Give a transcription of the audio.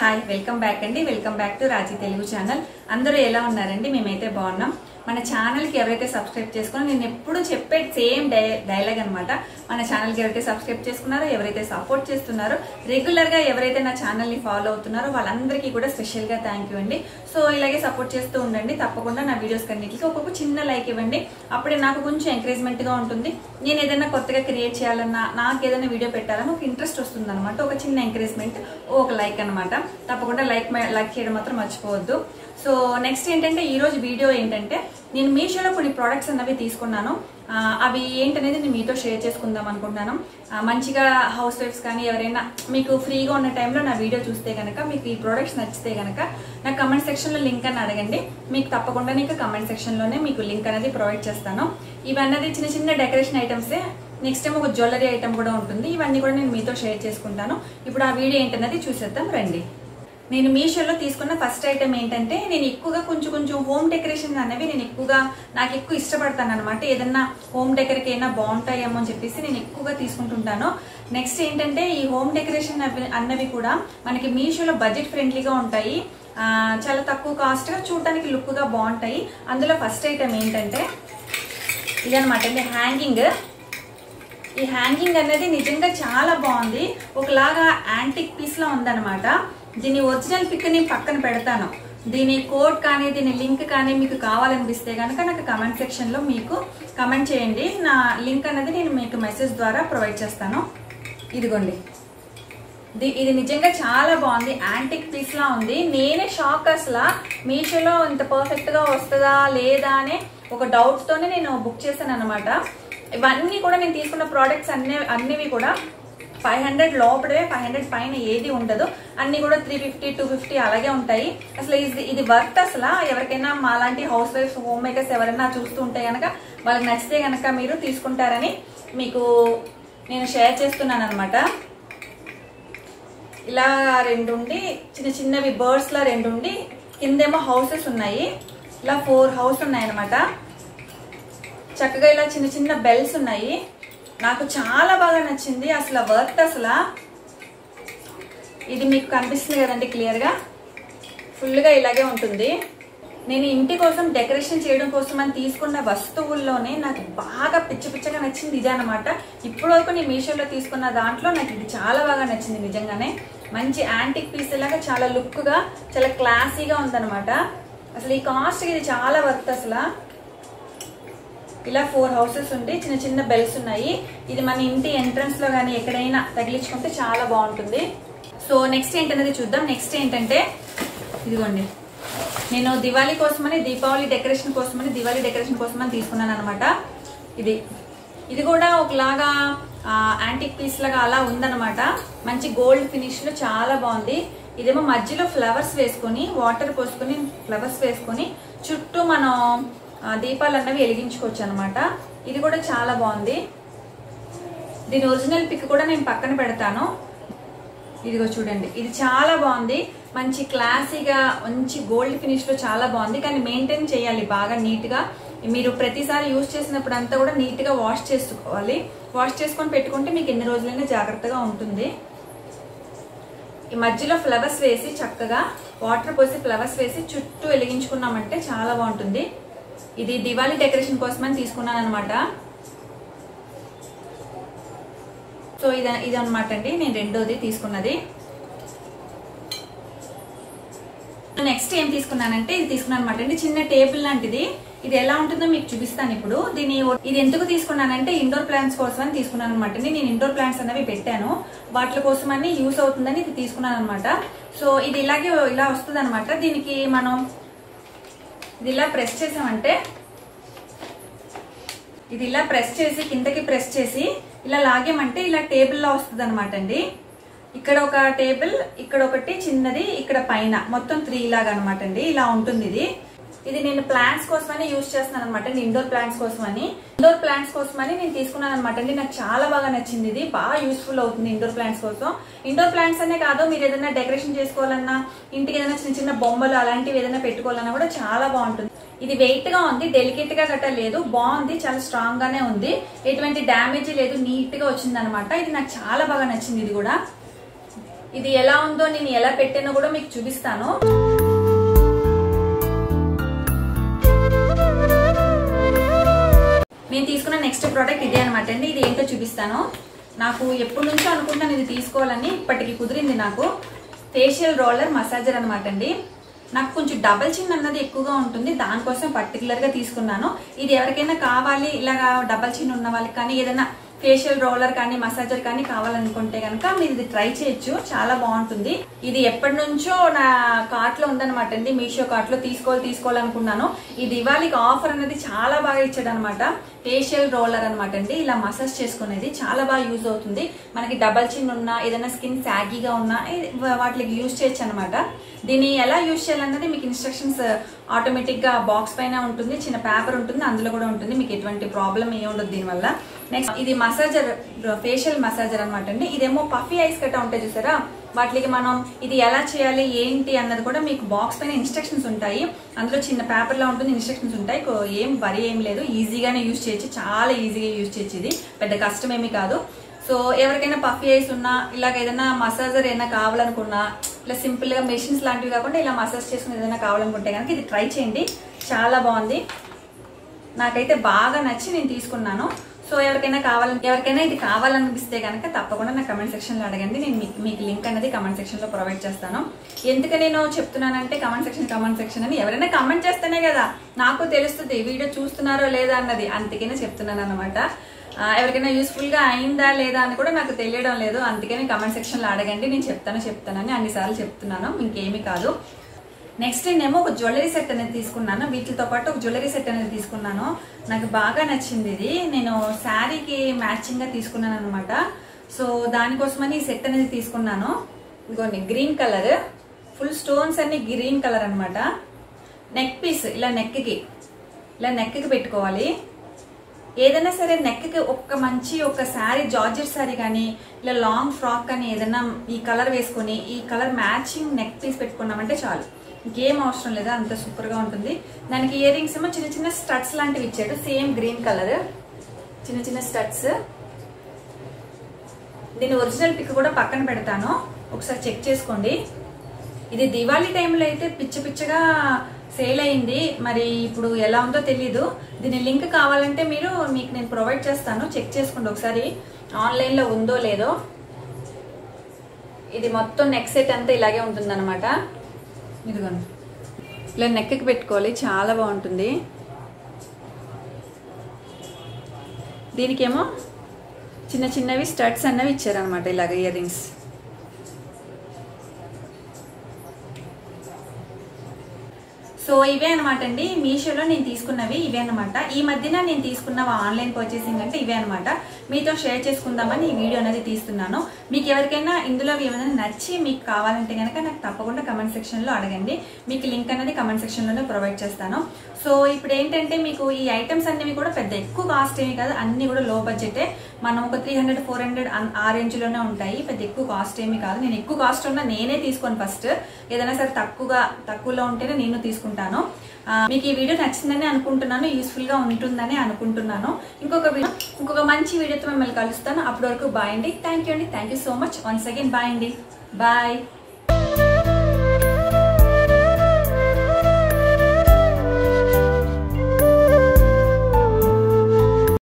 Hi welcome back అండి. Welcome back to Raji Telugu channel. అందరూ ఎలా ఉన్నారండి? మేమైతే బాగున్నాం. మన ఛానల్కి ఎవరైతే సబ్స్క్రైబ్ చేసుకున్నారో, నేను ఎప్పుడు చెప్పే సేమ్ డైలాగ్ అనమాట. మన ఛానల్కి ఎవరైతే సబ్స్క్రైబ్ చేసుకున్నారో, ఎవరైతే సపోర్ట్ చేస్తున్నారో, రెగ్యులర్గా ఎవరైతే నా ఛానల్ని ఫాలో అవుతున్నారో వాళ్ళందరికీ కూడా స్పెషల్గా థ్యాంక్ యూ అండి. సో ఇలాగే సపోర్ట్ చేస్తూ ఉండండి. తప్పకుండా నా వీడియోస్ కన్నిటికి ఒక్కొక్క చిన్న లైక్ ఇవ్వండి. అప్పుడే నాకు కొంచెం ఎంకరేజ్మెంట్గా ఉంటుంది. నేను ఏదైనా కొత్తగా క్రియేట్ చేయాలన్నా, నాకు ఏదైనా వీడియో పెట్టాలన్నా ఒక ఇంట్రెస్ట్ వస్తుంది అనమాట. ఒక చిన్న ఎంకరేజ్మెంట్, ఒక లైక్ అనమాట. తప్పకుండా లైక్ చేయడం మాత్రం మర్చిపోవద్దు. సో నెక్స్ట్ ఏంటంటే, ఈరోజు వీడియో ఏంటంటే, నేను మీషోలో కొన్ని ప్రోడక్ట్స్ అన్నవి తీసుకున్నాను. అవి ఏంటనేది నేను మీతో షేర్ చేసుకుందాం అనుకుంటున్నాను. మంచిగా హౌస్ వైఫ్స్ కానీ ఎవరైనా మీకు ఫ్రీగా ఉన్న టైంలో నా వీడియో చూస్తే కనుక, మీకు ఈ ప్రోడక్ట్స్ నచ్చితే కనుక నాకు కమెంట్ సెక్షన్లో లింక్ అని అడగండి. మీకు తప్పకుండా నీకు కమెంట్ సెక్షన్లోనే మీకు లింక్ అనేది ప్రొవైడ్ చేస్తాను. ఇవన్నీ చిన్న చిన్న డెకరేషన్ ఐటమ్సే. నెక్స్ట్ టైం ఒక జ్యువెలరీ ఐటమ్ కూడా ఉంటుంది. ఇవన్నీ కూడా నేను మీతో షేర్ చేసుకుంటాను. ఇప్పుడు ఆ వీడియో ఏంటన్నది చూసేద్దాం రండి. నేను మీషోలో తీసుకున్న ఫస్ట్ ఐటమ్ ఏంటంటే, నేను ఎక్కువగా కొంచెం హోమ్ డెకరేషన్ అనేవి నాకు ఎక్కువ ఇష్టపడతాను అనమాట. ఏదన్నా హోమ్ డెకరేకి అయినా బాగుంటాయేమో అని చెప్పేసి నేను ఎక్కువగా తీసుకుంటుంటాను. నెక్స్ట్ ఏంటంటే, ఈ హోమ్ డెకరేషన్ అన్నవి కూడా మనకి మీషోలో బడ్జెట్ ఫ్రెండ్లీగా ఉంటాయి. చాలా తక్కువ కాస్ట్గా, చూడటానికి లుక్గా బాగుంటాయి. అందులో ఫస్ట్ ఐటమ్ ఏంటంటే ఇదనమాట అండి, హ్యాంగింగ్. ఈ హ్యాంగింగ్ అనేది నిజంగా చాలా బాగుంది. ఒకలాగా యాంటిక్ పీస్లో ఉందన్నమాట. దీని ఒరిజినల్ పిక్ నేను పక్కన పెడతాను. దీని కోడ్ కానీ, దీని లింక్ కానీ మీకు కావాలనిపిస్తే కనుక నాకు కమెంట్ సెక్షన్లో మీకు కమెంట్ చేయండి. నా లింక్ అనేది నేను మీకు మెసేజ్ ద్వారా ప్రొవైడ్ చేస్తాను. ఇదిగోండి, ఇది నిజంగా చాలా బాగుంది. యాంటిక్ పీస్లా ఉంది. నేనే షాక్. అసలు మీషోలో ఇంత పర్ఫెక్ట్గా వస్తుందా లేదా అనే ఒక డౌట్తోనే నేను బుక్ చేశాను అనమాట. ఇవన్నీ కూడా నేను తీసుకున్న ప్రోడక్ట్స్ అన్నివి కూడా 500 లోపడే, 500 పైన ఏది ఉండదు. అన్ని కూడా 350, 250 అలాగే ఉంటాయి. అసలు ఇది వర్త్. అసలు ఎవరికైనా మాలాంటి హౌస్ వైఫ్స్, హోమ్ మేకర్స్ ఎవరైనా చూస్తూ ఉంటే కనుక, వాళ్ళకి నచ్చితే కనుక మీరు తీసుకుంటారని మీకు నేను షేర్ చేస్తున్నాను అనమాట. ఇలా రెండు ఉండి, చిన్న చిన్నవి బర్డ్స్ లా రెండు ఉండి, కిందేమో హౌసెస్ ఉన్నాయి. ఇలా 4 హౌస్ ఉన్నాయి అనమాట. చక్కగా ఇలా చిన్న చిన్న బెల్స్ ఉన్నాయి. నాకు చాలా బాగా నచ్చింది. అసలు వర్త్. అసలు ఇది మీకు కనిపిస్తుంది కదండి క్లియర్గా. ఫుల్గా ఇలాగే ఉంటుంది. నేను ఇంటి కోసం డెకరేషన్ చేయడం కోసం అని తీసుకున్న వస్తువుల్లోనే నాకు బాగా పిచ్చగా నచ్చింది ఇదే అనమాట. ఇప్పటి వరకు నేను మీషోలో తీసుకున్న దాంట్లో నాకు ఇది చాలా బాగా నచ్చింది నిజంగానే. మంచి యాంటిక్ పీస్ లాగా చాలా లుక్గా, చాలా క్లాసీగా ఉందన్నమాట. అసలు ఈ కాస్ట్కి ఇది చాలా వర్త్. అసలు ఇలా 4 హౌసెస్ ఉండి చిన్న చిన్న బెల్స్ ఉన్నాయి. ఇది మన ఇంటి ఎంట్రన్స్ లో కానీ ఎక్కడైనా తగిలించుకుంటే చాలా బాగుంటుంది. సో నెక్స్ట్ ఏంటనేది చూద్దాం. నెక్స్ట్ ఏంటంటే, ఇదిగోండి, నేను దివాళీ కోసమని, దీపావళి డెకరేషన్ కోసమని తీసుకున్నాను అనమాట. ఇది కూడా ఒకలాగా యాంటిక్ పీస్ లాగా అలా ఉందన్నమాట. మంచి గోల్డ్ ఫినిష్ లో చాలా బాగుంది. ఇదేమో మధ్యలో ఫ్లవర్స్ వేసుకొని, వాటర్ పోసుకొని ఫ్లవర్స్ వేసుకొని చుట్టూ మనం దీపాలు అన్నవి వెలిగించుకోవచ్చు అనమాట. ఇది కూడా చాలా బాగుంది. దీని ఒరిజినల్ పిక్ కూడా నేను పక్కన పెడతాను. ఇదిగో చూడండి, ఇది చాలా బాగుంది. మంచి క్లాసీగా, మంచి గోల్డ్ ఫినిష్ లో చాలా బాగుంది. కానీ మెయింటైన్ చేయాలి బాగా నీట్ గా. మీరు ప్రతిసారి యూజ్ చేసినప్పుడు అంతా కూడా నీట్ గా వాష్ చేసుకోవాలి. వాష్ చేసుకొని పెట్టుకుంటే మీకు ఎన్ని రోజులైనా జాగ్రత్తగా ఉంటుంది. ఈ మధ్యలో ఫ్లవర్స్ వేసి, చక్కగా వాటర్ పోసి ఫ్లవర్స్ వేసి చుట్టూ వెలిగించుకున్నామంటే చాలా బాగుంటుంది. ఇది దివాళీ డెకరేషన్ కోసమని తీసుకున్నాను అనమాట. సో ఇది అనమాట అండి నేను రెండోది తీసుకున్నది. నెక్స్ట్ ఏం తీసుకున్నానంటే, ఇది తీసుకున్నాను అనమాట అండి, చిన్న టేబుల్ లాంటిది. ఇది ఎలా ఉంటుందో మీకు చూపిస్తాను ఇప్పుడు. ఇది ఎందుకు తీసుకున్నానంటే, ఇండోర్ ప్లాంట్స్ కోసమని తీసుకున్నాను అనమాట అండి. నేను ఇండోర్ ప్లాంట్స్ అనేవి పెట్టాను, వాటి కోసమని యూస్ అవుతుందని ఇది తీసుకున్నాను అనమాట. సో ఇది ఇలా వస్తుంది అనమాట. దీనికి మనం ఇది ఇలా ప్రెస్ చేసామంటే, ఇది ఇలా ప్రెస్ చేసి కిందకి ప్రెస్ చేసి ఇలా లాగేమంటే ఇలా టేబుల్ లా వస్తుంది అనమాట అండి. ఇక్కడ ఒక టేబుల్, ఇక్కడ ఒకటి చిన్నది, ఇక్కడ పైన మొత్తం 3 లాగా అనమాట అండి. ఇలా ఉంటుంది ఇది నేను ప్లాంట్స్ కోసమని యూజ్ చేస్తున్నాను అనమాట అండి. ఇండోర్ ప్లాంట్స్ కోసమని నేను తీసుకున్నాను అనమాట అండి. నాకు చాలా బాగా నచ్చింది. ఇది బాగా యూస్ఫుల్ అవుతుంది ఇండోర్ ప్లాంట్స్ కోసం. ఇండోర్ ప్లాంట్స్ అనే కాదు, మీరు ఏదైనా డెకరేషన్ చేసుకోవాలన్నా, ఇంటికి ఏదైనా చిన్న చిన్న బొమ్మలు అలాంటివి ఏదైనా పెట్టుకోవాలన్నా కూడా చాలా బాగుంటుంది. ఇది వెయిట్ గా ఉంది, డెలికేట్ గా గట్రా లేదు, బాగుంది, చాలా స్ట్రాంగ్ గానే ఉంది, ఎటువంటి డ్యామేజ్ లేదు, నీట్ గా వచ్చింది అనమాట. ఇది నాకు చాలా బాగా నచ్చింది. ఇది కూడా ఇది ఎలా ఉందో నేను ఎలా పెట్టానో కూడా మీకు చూపిస్తాను. నేను తీసుకున్న నెక్స్ట్ ప్రోడక్ట్ ఇదే అనమాట అండి. ఇది ఏంటో చూపిస్తాను. నాకు ఎప్పటి నుంచో అనుకుంటాను ఇది తీసుకోవాలని, ఇప్పటికి కుదిరింది. నాకు ఫేషియల్ రోలర్ మసాజర్ అనమాట అండి. నాకు కొంచెం డబల్ చిన్ అన్నది ఎక్కువగా ఉంటుంది, దానికోసం పర్టికులర్ గా తీసుకున్నాను. ఇది ఎవరికైనా కావాలి ఇలాగా డబల్ చిన్ ఉన్న వాళ్ళకి కానీ ఏదైనా ఫేషియల్ రోలర్ కానీ మసాజర్ కానీ కావాలనుకుంటే కనుక మీరు ఇది ట్రై చేయొచ్చు, చాలా బాగుంటుంది. ఇది ఎప్పటి నుంచో నా కార్ట్ లో ఉందన్నమాట అండి, మీషో కార్ట్ లో తీసుకోవాలనుకున్నాను. ఈ దివాళీకి ఆఫర్ అనేది చాలా బాగా ఇచ్చాడు అనమాట. ఫేషియల్ రోలర్ అనమాట అండి, ఇలా మసాజ్ చేసుకునేది చాలా బాగా యూజ్ అవుతుంది. మనకి డబల్ చిన్ ఉన్నా ఏదైనా స్కిన్ సాగీగా ఉన్నా వాటికి యూజ్ చేయొచ్చు అనమాట. దీన్ని ఎలా యూజ్ చేయాలన్నది మీకు ఇన్స్ట్రక్షన్స్ ఆటోమేటిక్ గా బాక్స్ పైన ఉంటుంది, చిన్న పేపర్ ఉంటుంది, అందులో కూడా ఉంటుంది. మీకు ఎటువంటి ప్రాబ్లం ఏ ఉండదు దీనివల్ల. నెక్స్ట్ ఇది మసాజర్, ఫేషియల్ మసాజర్ అనమాట అండి. ఇదేమో పఫీ ఐస్ కట్ట ఉంటాయి చూసారా, వాటికి మనం ఇది ఎలా చేయాలి ఏంటి అన్నది కూడా మీకు బాక్స్ పైన ఇన్స్ట్రక్షన్స్ ఉంటాయి. అందులో చిన్న పేపర్ లో ఉంటుంది, ఇన్స్ట్రక్షన్స్ ఉంటాయి. ఏం వరి ఏం లేదు, ఈజీగానే యూజ్ చేయొచ్చు, చాలా ఈజీగా యూజ్ చేయొచ్చు. ఇది పెద్ద కష్టం ఏమీ కాదు. సో ఎవరికైనా పఫీ ఐస్ ఉన్నా ఇలాగ ఏదైనా మసాజర్ ఏదైనా కావాలనుకున్నా, ఇలా సింపుల్ గా మెషిన్స్ లాంటివి కాకుండా ఇలా మసాజ్ చేసుకుని ఏదైనా కావాలనుకుంటే కనుక ఇది ట్రై చేయండి, చాలా బాగుంది. నాకైతే బాగా నచ్చి నేను తీసుకున్నాను. సో ఎవరికైనా ఇది కావాలనిపిస్తే కనుక తప్పకుండా నా కమెంట్ సెక్షన్ లో అడగండి. నేను మీకు లింక్ అనేది కమెంట్ సెక్షన్ లో ప్రొవైడ్ చేస్తాను. ఎందుకు నేను చెప్తున్నానంటే కమెంట్ సెక్షన్ అని ఎవరైనా కమెంట్ చేస్తేనే కదా నాకు తెలుస్తుంది వీడియో చూస్తున్నారో లేదా అన్నది, అందుకనే చెప్తున్నాను అనమాట. ఎవరికైనా యూస్ఫుల్ గా అయిందా లేదా అని కూడా నాకు తెలియడం లేదు, అందుకని కమెంట్ సెక్షన్ లో అడగండి. నేను చెప్తానని అన్నిసార్లు చెప్తున్నాను, ఇంకేమీ కాదు. నెక్స్ట్ నేనేమో ఒక జ్యువెలరీ సెట్ అనేది తీసుకున్నాను, వీటితో పాటు ఒక జ్యువెలరీ సెట్ అనేది తీసుకున్నాను. నాకు బాగా నచ్చింది ఇది, నేను శారీకి మ్యాచింగ్ గా తీసుకున్నాను అనమాట. సో దానికోసమని ఈ సెట్ అనేది తీసుకున్నాను. ఇదిగోండి గ్రీన్ కలర్, ఫుల్ స్టోన్స్ అన్ని గ్రీన్ కలర్ అనమాట. నెక్ పీస్ ఇలా నెక్ కి పెట్టుకోవాలి. ఏదైనా సరే నెక్ కి ఒక శారీ, జార్జెట్ శారీ కానీ ఇలా లాంగ్ ఫ్రాక్ కానీ ఏదైనా ఈ కలర్ వేసుకొని ఈ కలర్ మ్యాచింగ్ నెక్ పీస్ పెట్టుకున్నామంటే చాలు, ఇంకేం అవసరం లేదా, అంత సూపర్ గా ఉంటుంది. దానికి ఇయర్ రింగ్స్ ఏమో చిన్న చిన్న స్టడ్స్ లాంటివి ఇచ్చాడు, సేమ్ గ్రీన్ కలర్ చిన్న చిన్న స్టడ్స్. దీని ఒరిజినల్ పిక్ కూడా పక్కన పెడతాను, ఒకసారి చెక్ చేసుకోండి. ఇది దివాళీ టైంలో అయితే పిచ్చగా సేల్ అయింది, మరి ఇప్పుడు ఎలా ఉందో తెలీదు. దీని లింక్ కావాలంటే మీకు నేను ప్రొవైడ్ చేస్తాను, చెక్ చేసుకోండి ఒకసారి ఆన్లైన్ లో ఉందో లేదో. ఇది మొత్తం నెక్ సెట్ అంతా ఇలాగే ఉంటుంది అనమాట. ఇదిగోండి ఇలా నెక్ కి పెట్టుకోవాలి, చాలా బాగుంటుంది. దీనికేమో చిన్న చిన్నవి స్టడ్స్ అన్నవి ఇచ్చారనమాట, ఇలాగ ఇయర్ రింగ్స్. సో ఇవే అనమాట అండి మీషోలో నేను తీసుకున్నవి, ఇవే అనమాట. ఈ మధ్యన నేను తీసుకున్న ఆన్లైన్ పర్చేసింగ్ అంటే ఇవే అనమాట. మీతో షేర్ చేసుకుందామని ఈ వీడియో అనేది తీస్తున్నాను. మీకు ఎవరికైనా ఇందులో ఏమైనా నచ్చి మీకు కావాలంటే కనుక నాకు తప్పకుండా కమెంట్ సెక్షన్ లో అడగండి, మీకు లింక్ అనేది కమెంట్ సెక్షన్ లోనే ప్రొవైడ్ చేస్తాను. సో ఇప్పుడు ఏంటంటే మీకు ఈ ఐటమ్స్ అన్నివి కూడా పెద్ద ఎక్కువ కాస్ట్ ఏమి కాదు, అన్ని కూడా లో బడ్జెటే. మనం ఒక 300-400 ఆ రేంజ్ లోనే ఉంటాయి, పెద్ద ఎక్కువ కాస్ట్ ఏమి కాదు. నేను ఎక్కువ కాస్ట్ ఉన్నా నేనే తీసుకోను ఫస్ట్, ఏదైనా సరే తక్కువలో ఉంటేనే నేను తీసుకుంటాను. మీకు ఈ వీడియో నచ్చిందని అనుకుంటున్నాను, యూస్ఫుల్ గా ఉంటుందని అనుకుంటున్నాను. ఇంకొక మంచి వీడియోతో మిమ్మల్ని కలుస్తాను. అప్పటి వరకు బాయ్ అండి. Thank you so much once again. Bye అండి, బాయ్.